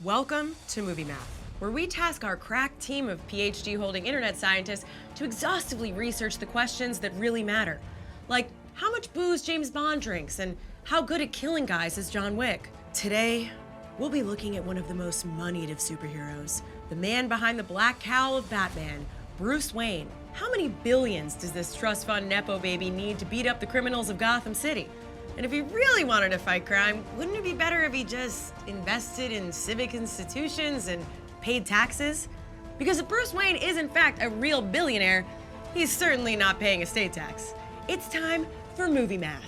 Welcome to Movie Math, where we task our crack team of PhD-holding internet scientists to exhaustively research the questions that really matter. Like, how much booze James Bond drinks and how good at killing guys is John Wick. Today, we'll be looking at one of the most moneyed of superheroes, the man behind the black cowl of Batman, Bruce Wayne. How many billions does this trust fund Nepo baby need to beat up the criminals of Gotham City? And if he really wanted to fight crime, wouldn't it be better if he just invested in civic institutions and paid taxes? Because if Bruce Wayne is in fact a real billionaire, he's certainly not paying estate tax. It's time for Movie Math.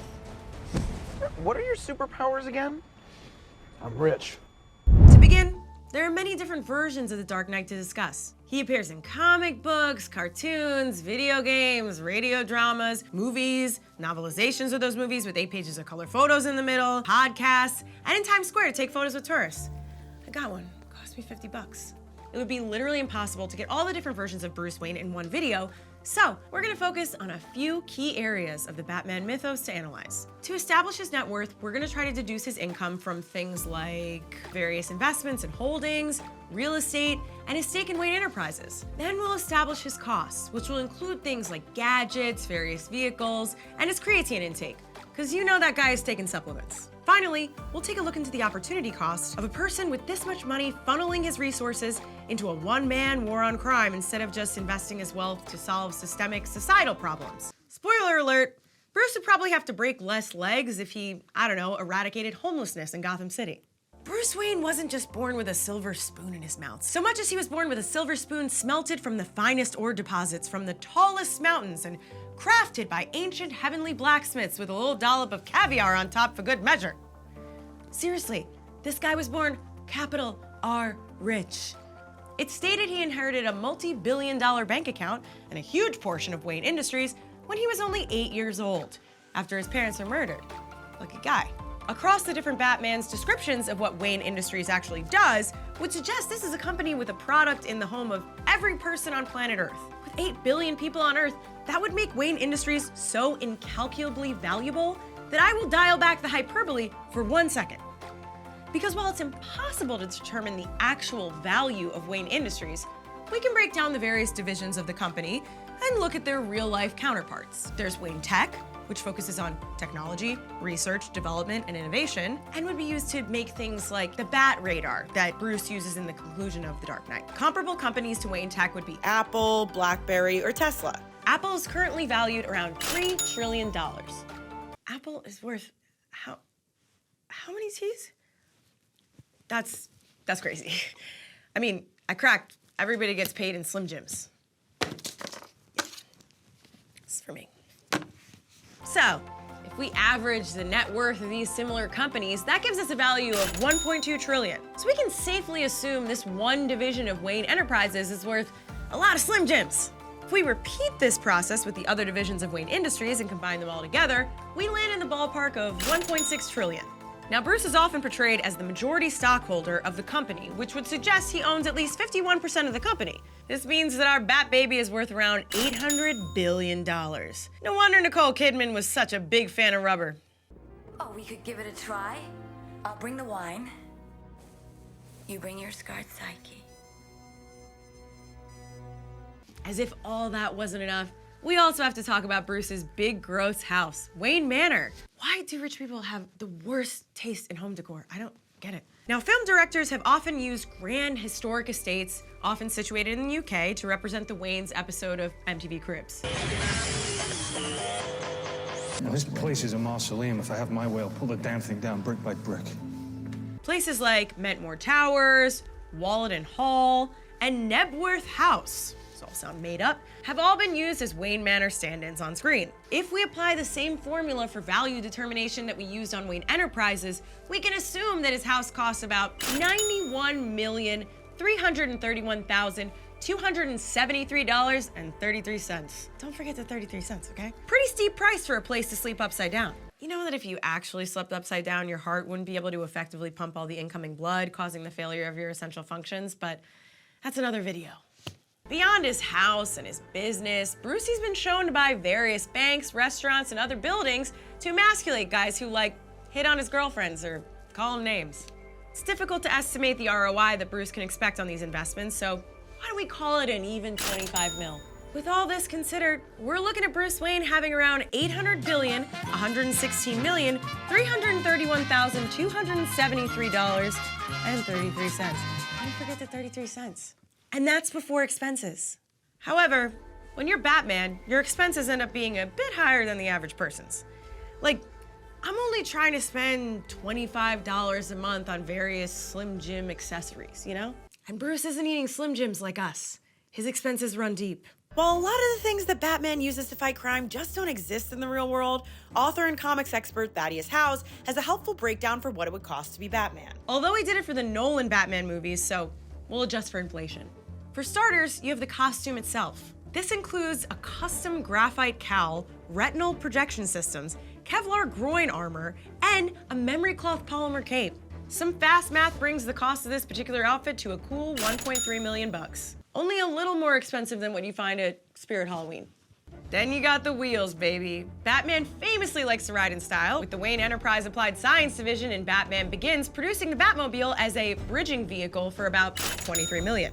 What are your superpowers again? I'm rich. To begin, there are many different versions of the Dark Knight to discuss. He appears in comic books, cartoons, video games, radio dramas, movies, novelizations of those movies with 8 pages of color photos in the middle, podcasts, and in Times Square to take photos with tourists. I got one. It cost me $50. It would be literally impossible to get all the different versions of Bruce Wayne in one video, so we're gonna focus on a few key areas of the Batman mythos to analyze. To establish his net worth, we're gonna try to deduce his income from things like various investments and holdings, real estate, and his stake in Wayne Enterprises. Then we'll establish his costs, which will include things like gadgets, various vehicles, and his creatine intake, because you know that guy is taking supplements. Finally, we'll take a look into the opportunity cost of a person with this much money funneling his resources into a one-man war on crime instead of just investing his wealth to solve systemic societal problems. Spoiler alert, Bruce would probably have to break less legs if he, eradicated homelessness in Gotham City. Bruce Wayne wasn't just born with a silver spoon in his mouth, so much as he was born with a silver spoon smelted from the finest ore deposits from the tallest mountains and crafted by ancient heavenly blacksmiths with a little dollop of caviar on top for good measure. Seriously, this guy was born capital R rich. It's stated he inherited a multi-billion-dollar bank account and a huge portion of Wayne Industries when he was only 8 years old, after his parents were murdered. Lucky guy. Across the different Batman's descriptions of what Wayne Industries actually does would suggest this is a company with a product in the home of every person on planet Earth. With 8 billion people on Earth, that would make Wayne Industries so incalculably valuable that I will dial back the hyperbole for 1 second. Because while it's impossible to determine the actual value of Wayne Industries, we can break down the various divisions of the company and look at their real-life counterparts. There's Wayne Tech, which focuses on technology, research, development, and innovation, and would be used to make things like the Bat Radar that Bruce uses in the conclusion of The Dark Knight. Comparable companies to Wayne Tech would be Apple, BlackBerry, or Tesla. Apple is currently valued around $3 trillion. Apple is worth how many T's? That's crazy. I mean, I cracked. Everybody gets paid in Slim Jims. Yeah. This is for me. So, if we average the net worth of these similar companies, that gives us a value of $1.2 trillion. So we can safely assume this one division of Wayne Enterprises is worth a lot of Slim Jims. If we repeat this process with the other divisions of Wayne Industries and combine them all together, we land in the ballpark of $1.6 trillion. Now, Bruce is often portrayed as the majority stockholder of the company, which would suggest he owns at least 51% of the company. This means that our Bat Baby is worth around $800 billion. No wonder Nicole Kidman was such a big fan of rubber. Oh, we could give it a try. I'll bring the wine. You bring your scarred psyche. As if all that wasn't enough, we also have to talk about Bruce's big, gross house, Wayne Manor. Why do rich people have the worst taste in home decor? I don't get it. Now, film directors have often used grand historic estates, often situated in the UK, to represent the Wayne's episode of MTV Cribs. Now, this place is a mausoleum. If I have my way, I'll pull the damn thing down brick by brick. Places like Mentmore Towers, Wallet Hall, and Nebworth House, those all sound made up, have all been used as Wayne Manor stand-ins on screen. If we apply the same formula for value determination that we used on Wayne Enterprises, we can assume that his house costs about $91,331,273.33. Don't forget the 33 cents, okay? Pretty steep price for a place to sleep upside down. You know that if you actually slept upside down, your heart wouldn't be able to effectively pump all the incoming blood, causing the failure of your essential functions, but that's another video. Beyond his house and his business, Brucey's been shown to buy various banks, restaurants, and other buildings to emasculate guys who, hit on his girlfriends or call them names. It's difficult to estimate the ROI that Bruce can expect on these investments, so why don't we call it an even 25 mil? With all this considered, we're looking at Bruce Wayne having around $800,116,331,273.33. Don't forget the 33 cents. And that's before expenses. However, when you're Batman, your expenses end up being a bit higher than the average person's. Like, I'm only trying to spend $25 a month on various Slim Jim accessories, you know? And Bruce isn't eating Slim Jims like us. His expenses run deep. While a lot of the things that Batman uses to fight crime just don't exist in the real world, author and comics expert Thaddeus Howes has a helpful breakdown for what it would cost to be Batman. Although he did it for the Nolan Batman movies, so we'll adjust for inflation. For starters, you have the costume itself. This includes a custom graphite cowl, retinal projection systems, Kevlar groin armor, and a memory cloth polymer cape. Some fast math brings the cost of this particular outfit to a cool 1.3 million bucks. Only a little more expensive than what you find at Spirit Halloween. Then you got the wheels, baby. Batman famously likes to ride in style, with the Wayne Enterprise Applied Science Division in Batman Begins producing the Batmobile as a bridging vehicle for about 23 million.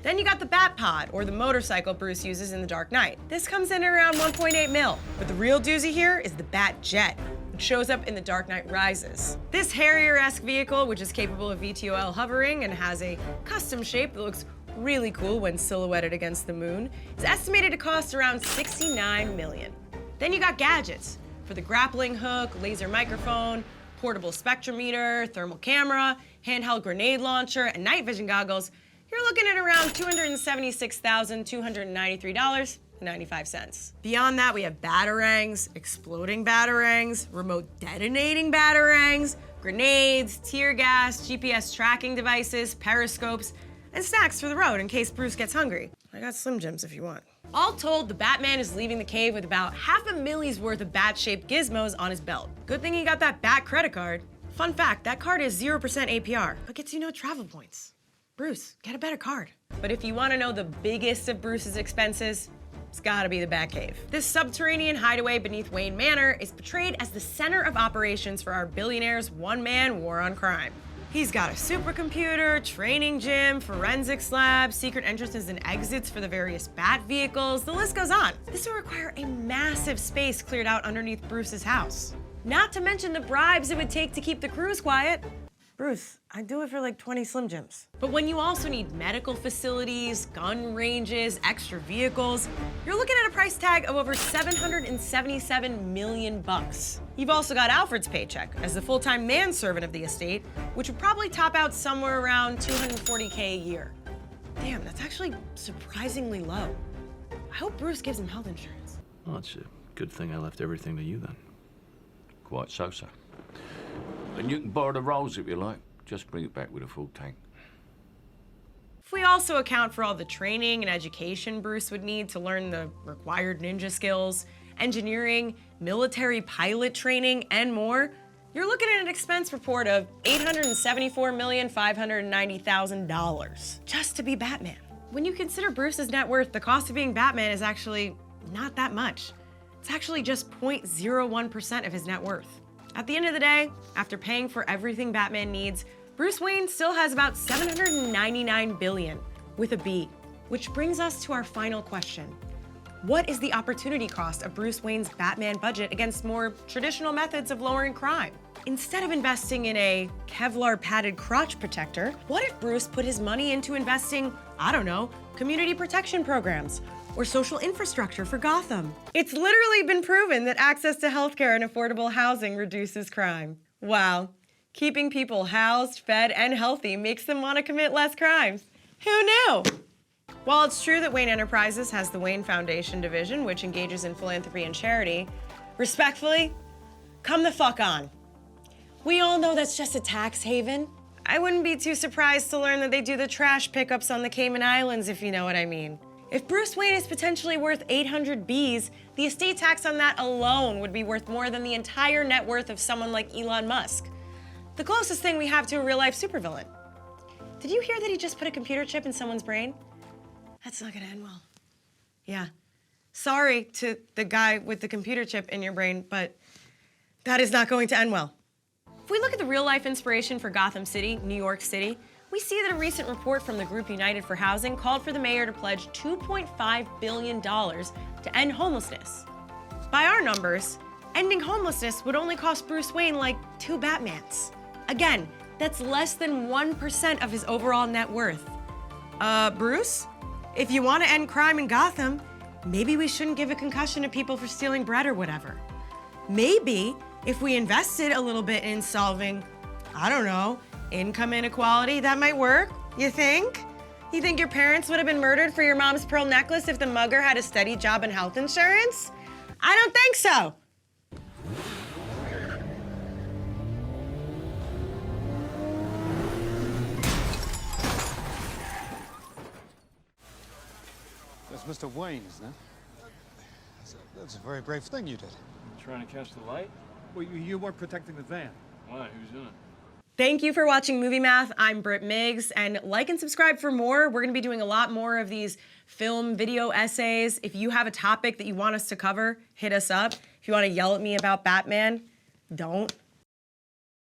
Then you got the Batpod, or the motorcycle Bruce uses in The Dark Knight. This comes in at around 1.8 mil. But the real doozy here is the Batjet, which shows up in The Dark Knight Rises. This Harrier-esque vehicle, which is capable of VTOL hovering and has a custom shape that looks really cool when silhouetted against the moon, is estimated to cost around 69 million. Then you got gadgets for the grappling hook, laser microphone, portable spectrometer, thermal camera, handheld grenade launcher, and night vision goggles. You're looking at around $276,293.95. Beyond that, we have batarangs, exploding batarangs, remote detonating batarangs, grenades, tear gas, GPS tracking devices, periscopes, and snacks for the road in case Bruce gets hungry. I got Slim Jims if you want. All told, the Batman is leaving the cave with about $500,000 worth of bat-shaped gizmos on his belt. Good thing he got that Bat credit card. Fun fact, that card is 0% APR, but gets you no travel points. Bruce, get a better card. But if you want to know the biggest of Bruce's expenses, it's gotta be the Batcave. This subterranean hideaway beneath Wayne Manor is portrayed as the center of operations for our billionaire's one-man war on crime. He's got a supercomputer, training gym, forensics lab, secret entrances and exits for the various Bat vehicles, the list goes on. This will require a massive space cleared out underneath Bruce's house. Not to mention the bribes it would take to keep the crews quiet. Bruce, I'd do it for like 20 Slim Jims. But when you also need medical facilities, gun ranges, extra vehicles, you're looking at a price tag of over 777 million bucks. You've also got Alfred's paycheck as the full-time manservant of the estate, which would probably top out somewhere around 240K a year. Damn, that's actually surprisingly low. I hope Bruce gives him health insurance. Well, it's a good thing I left everything to you then. Quite so, sir. And you can borrow the rolls if you like. Just bring it back with a full tank. If we also account for all the training and education Bruce would need to learn the required ninja skills, engineering, military pilot training, and more, you're looking at an expense report of $874,590,000 just to be Batman. When you consider Bruce's net worth, the cost of being Batman is actually not that much. It's actually just 0.01% of his net worth. At the end of the day, after paying for everything Batman needs, Bruce Wayne still has about 799 billion with a B. Which brings us to our final question. What is the opportunity cost of Bruce Wayne's Batman budget against more traditional methods of lowering crime? Instead of investing in a Kevlar padded crotch protector, what if Bruce put his money into investing, I don't know, community protection programs or social infrastructure for Gotham? It's literally been proven that access to healthcare and affordable housing reduces crime. Wow. Keeping people housed, fed, and healthy makes them want to commit less crimes. Who knew? While it's true that Wayne Enterprises has the Wayne Foundation division, which engages in philanthropy and charity, respectfully, come the fuck on. We all know that's just a tax haven. I wouldn't be too surprised to learn that they do the trash pickups on the Cayman Islands, if you know what I mean. If Bruce Wayne is potentially worth 800 Bs, the estate tax on that alone would be worth more than the entire net worth of someone like Elon Musk, the closest thing we have to a real-life supervillain. Did you hear that he just put a computer chip in someone's brain? That's not gonna end well. Yeah. Sorry to the guy with the computer chip in your brain, but that is not going to end well. If we look at the real-life inspiration for Gotham City, New York City, we see that a recent report from the group United for Housing called for the mayor to pledge $2.5 billion to end homelessness. By our numbers, ending homelessness would only cost Bruce Wayne like 2 Batmans. Again, that's less than 1% of his overall net worth. Bruce? If you want to end crime in Gotham, maybe we shouldn't give a concussion to people for stealing bread or whatever. Maybe if we invested a little bit in solving, I don't know, income inequality, that might work, you think? You think your parents would have been murdered for your mom's pearl necklace if the mugger had a steady job and health insurance? I don't think so. That's Mr. Wayne, isn't it? That's a very brave thing you did. Trying to catch the light? Well, you weren't protecting the van. Why? Who's in it? Thank you for watching Movie Math. I'm Britt Migs, and like and subscribe for more. We're gonna be doing a lot more of these film video essays. If you have a topic that you want us to cover, hit us up. If you wanna yell at me about Batman, don't.